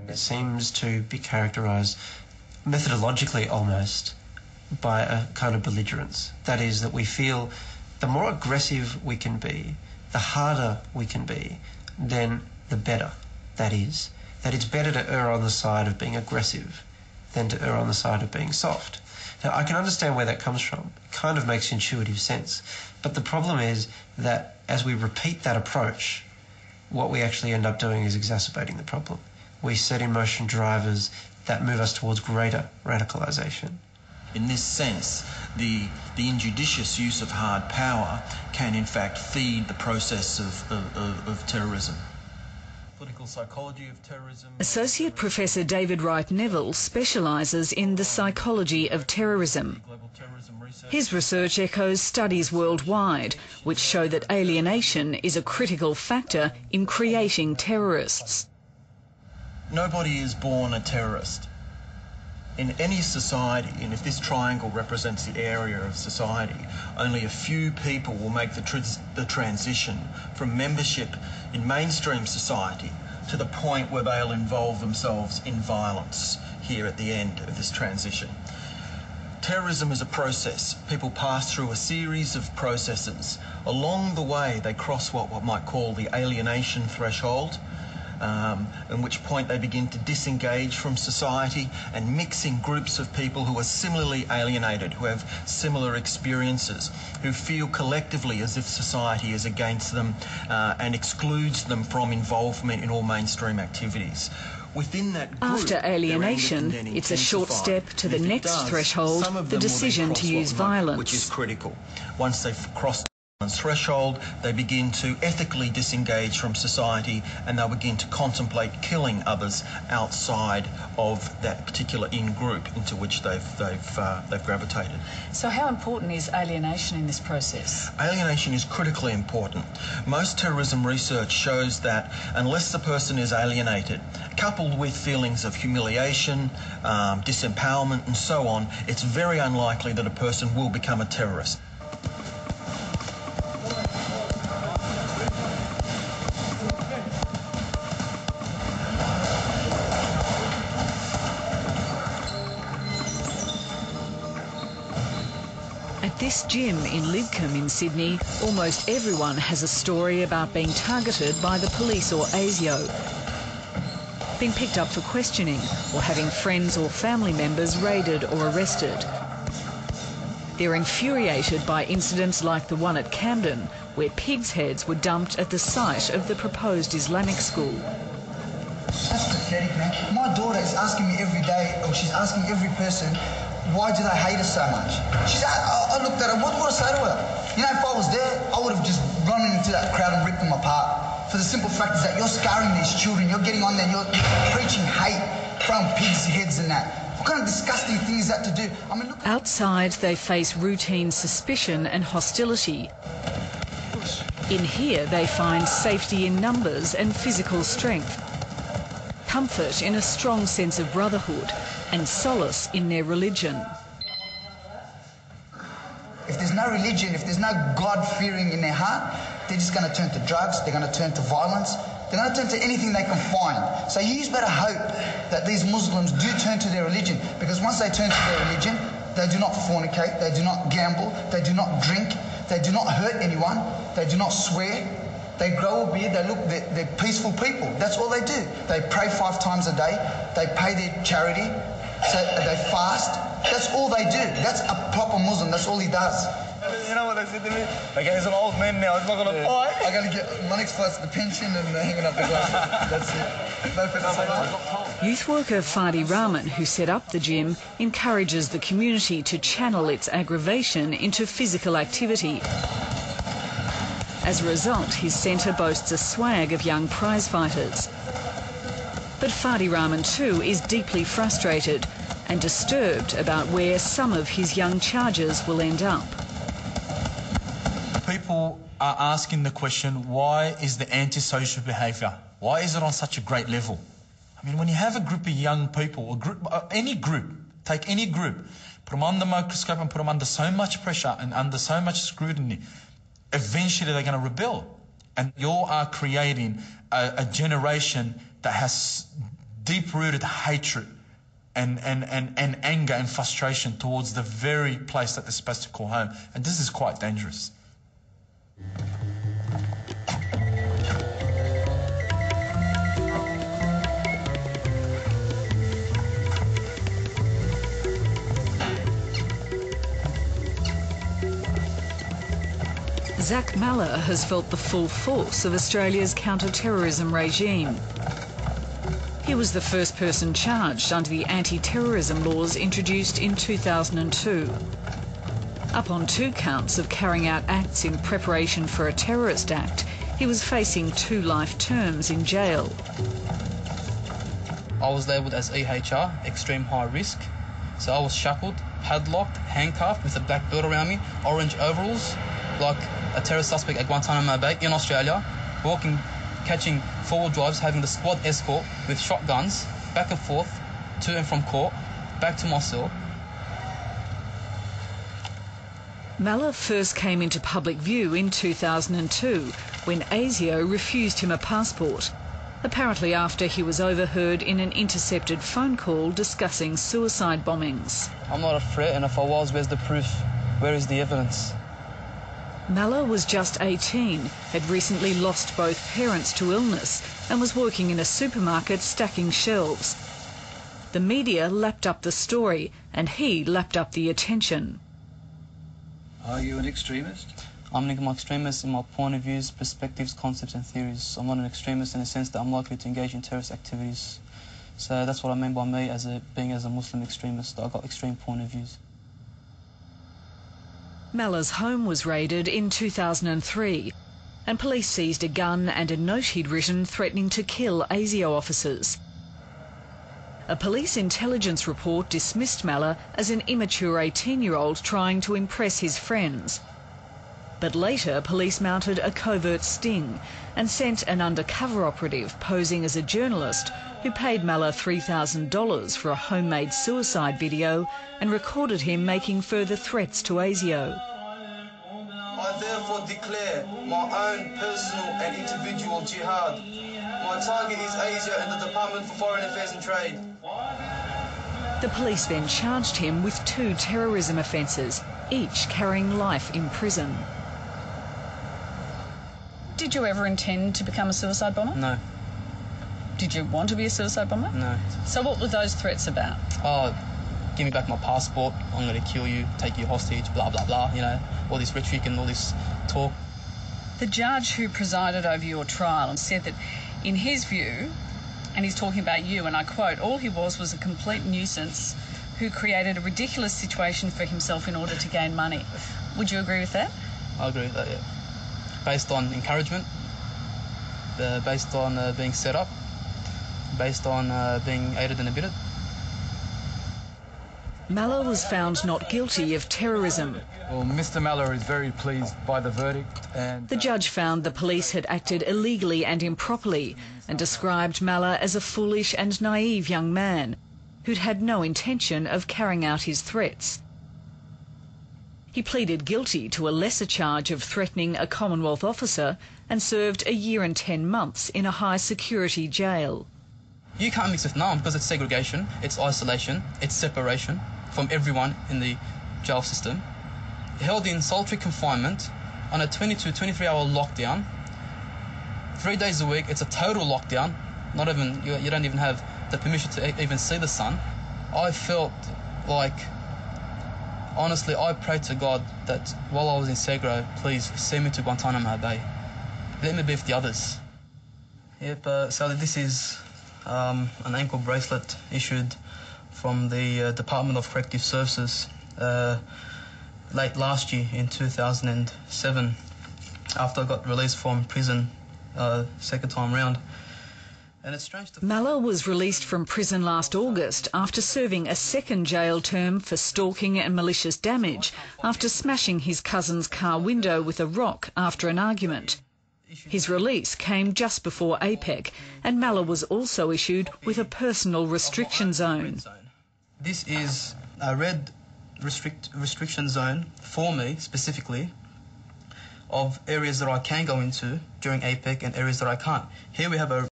It seems to be characterised methodologically almost by a kind of belligerence. That is, that we feel the more aggressive we can be, the harder we can be, then the better. That is, that it's better to err on the side of being aggressive than to err on the side of being soft. Now, I can understand where that comes from. It kind of makes intuitive sense. But the problem is that as we repeat that approach, what we actually end up doing is exacerbating the problem. We set in motion drivers that move us towards greater radicalisation. In this sense, the injudicious use of hard power can in fact feed the process of terrorism. Political psychology of terrorism. Associate Professor David Wright Neville specialises in the psychology of terrorism. His research echoes studies worldwide which show that alienation is a critical factor in creating terrorists. Nobody is born a terrorist. In any society, and if this triangle represents the area of society, only a few people will make the transition from membership in mainstream society to the point where they'll involve themselves in violence here at the end of this transition. Terrorism is a process. People pass through a series of processes. Along the way, they cross what one might call the alienation threshold, at which point they begin to disengage from society and mix in groups of people who are similarly alienated, who have similar experiences, who feel collectively as if society is against them and excludes them from involvement in all mainstream activities. Within that group, after alienation, it's a short step to the next threshold, the decision to use violence. Which is critical. Once they've crossed threshold, they begin to ethically disengage from society and they'll begin to contemplate killing others outside of that particular in-group into which they've gravitated. So how important is alienation in this process? Alienation is critically important. Most terrorism research shows that unless the person is alienated, coupled with feelings of humiliation, disempowerment and so on, it's very unlikely that a person will become a terrorist. At this gym in Lidcombe in Sydney, almost everyone has a story about being targeted by the police or ASIO, being picked up for questioning or having friends or family members raided or arrested. They're infuriated by incidents like the one at Camden, where pigs' heads were dumped at the site of the proposed Islamic school. That's pathetic, man. My daughter is asking me every day, or she's asking every person, why do they hate us so much? I looked at her, what would I say to her? You know, if I was there, I would have just run into that crowd and ripped them apart. For the simple fact is that you're scarring these children, you're getting on there, you're preaching hate, throwing pigs' heads and that. What kind of disgusting thing is that to do? I mean, look. Outside, they face routine suspicion and hostility. In here, they find safety in numbers and physical strength, comfort in a strong sense of brotherhood, and solace in their religion. If there's no religion, if there's no God-fearing in their heart, they're just going to turn to drugs, they're going to turn to violence, they're going to turn to anything they can find. So you better hope that these Muslims do turn to their religion, because once they turn to their religion, they do not fornicate, they do not gamble, they do not drink, they do not hurt anyone, they do not swear. They grow a beard, they're peaceful people. That's all they do. They pray 5 times a day, they pay their charity, so they fast. That's all they do. That's a proper Muslim, that's all he does. You know what they said to me? Okay, he's an old man now, he's not going to fight. I got to get, my next flight's the pension and hanging up the glass. That's it. No further. Youth worker Fadi Rahman, who set up the gym, encourages the community to channel its aggravation into physical activity. As a result, his centre boasts a swag of young prize fighters. But Fadi Rahman too is deeply frustrated and disturbed about where some of his young charges will end up. People are asking the question, why is the antisocial behaviour, why is it on such a great level? I mean, when you have a group of young people, any group, take any group, put them on the microscope and put them under so much pressure and under so much scrutiny, eventually they're going to rebel. And you are creating a generation that has deep-rooted hatred and anger and frustration towards the very place that they're supposed to call home. And this is quite dangerous. Zach Malla has felt the full force of Australia's counter-terrorism regime. He was the first person charged under the anti-terrorism laws introduced in 2002. Up on 2 counts of carrying out acts in preparation for a terrorist act, he was facing 2 life terms in jail. I was labelled as EHR, extreme high risk. So I was shackled, padlocked, handcuffed with a black belt around me, orange overalls, like a terrorist suspect at Guantanamo Bay in Australia, walking, catching forward drives, having the squad escort with shotguns, back and forth, to and from court, back to my cell. Malla first came into public view in 2002 when ASIO refused him a passport, apparently after he was overheard in an intercepted phone call discussing suicide bombings. I'm not a threat, and if I was, where's the proof? Where is the evidence? Malla was just 18, had recently lost both parents to illness and was working in a supermarket stacking shelves. The media lapped up the story and he lapped up the attention. Are you an extremist? I'm an extremist in my point of views, perspectives, concepts and theories. I'm not an extremist in the sense that I'm likely to engage in terrorist activities. So that's what I mean by me being a Muslim extremist. I've got extreme point of views. Malla's home was raided in 2003 and police seized a gun and a note he'd written threatening to kill ASIO officers. A police intelligence report dismissed Malla as an immature 18-year-old trying to impress his friends. But later, police mounted a covert sting and sent an undercover operative posing as a journalist who paid Malla $3,000 for a homemade suicide video and recorded him making further threats to ASIO. I therefore declare my own personal and individual jihad. My target is ASIO and the Department for Foreign Affairs and Trade. The police then charged him with 2 terrorism offences, each carrying life in prison. Did you ever intend to become a suicide bomber? No. Did you want to be a suicide bomber? No. So what were those threats about? Oh, give me back my passport, I'm going to kill you, take you hostage, blah, blah, blah, you know, all this rhetoric and all this talk. The judge who presided over your trial said that in his view, and he's talking about you, and I quote, all he was a complete nuisance who created a ridiculous situation for himself in order to gain money. Would you agree with that? I agree with that, yeah. Based on encouragement, based on being set up, based on being aided and abetted. Malla was found not guilty of terrorism. Well, Mr. Malla is very pleased by the verdict and... The judge found the police had acted illegally and improperly and described Malla as a foolish and naive young man who'd had no intention of carrying out his threats. He pleaded guilty to a lesser charge of threatening a Commonwealth officer and served 1 year and 10 months in a high-security jail. You can't mix with NAM because it's segregation, it's isolation, it's separation from everyone in the jail system. Held in solitary confinement on a 22, 23-hour lockdown. 3 days a week, it's a total lockdown. Not even, you don't even have the permission to even see the sun. I felt like, honestly, I prayed to God that while I was in Segro, please send me to Guantanamo Bay. Let me be with the others. Yep, Sally, this is an ankle bracelet issued from the Department of Corrective Services late last year in 2007, after I got released from prison second time round. And it's strange to... Malla was released from prison last August after serving a second jail term for stalking and malicious damage after smashing his cousin's car window with a rock after an argument. His release came just before APEC, and Malla was also issued with a personal restriction zone. This is a red restriction zone for me, specifically, of areas that I can go into during APEC and areas that I can't. Here we have a